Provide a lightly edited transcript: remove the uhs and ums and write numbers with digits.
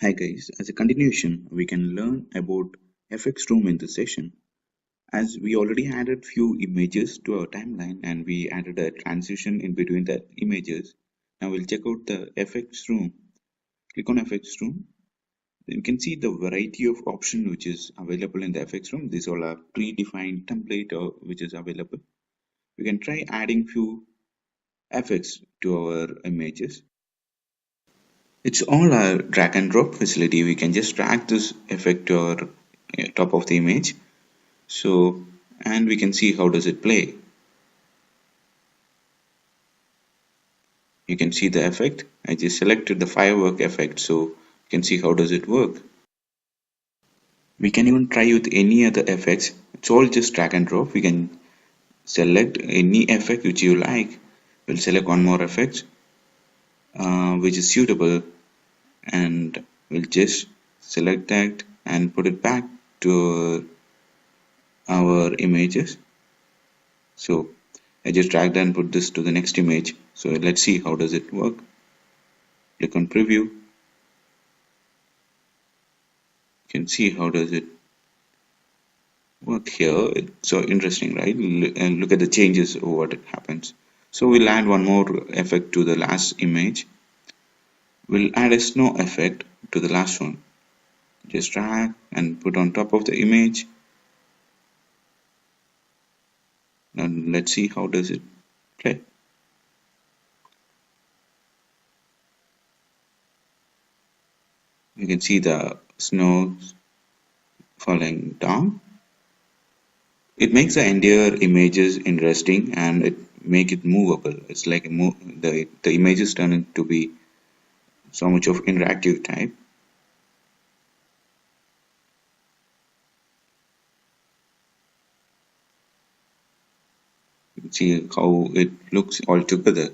Hi guys, as a continuation, we can learn about FX Room in this session. As we already added few images to our timeline and we added a transition in between the images. Now we'll check out the FX Room. Click on FX Room. Then you can see the variety of options which is available in the FX Room. These all are predefined template which is available. We can try adding few effects to our images. It's all a drag and drop facility. We can just drag this effect to our top of the image. So, and we can see how does it play. You can see the effect. I just selected the firework effect, so you can see how does it work. We can even try with any other effects. It's all just drag and drop. We can select any effect which you like. We'll select one more effect which is suitable, and we'll just select that and put it back to our images. So I just dragged and put this to the next image. So let's see how does it work. Click on preview. You can see how does it work here. It's so interesting, right? And look at the changes of what happens. So we'll add one more effect to the last image. We'll add a snow effect to the last one. Just drag and put on top of the image. Now let's see how does it play. You can see the snow falling down. It makes the entire images interesting and it make it movable. It's like the images turn into be so much of interactive type. You can see how it looks all together.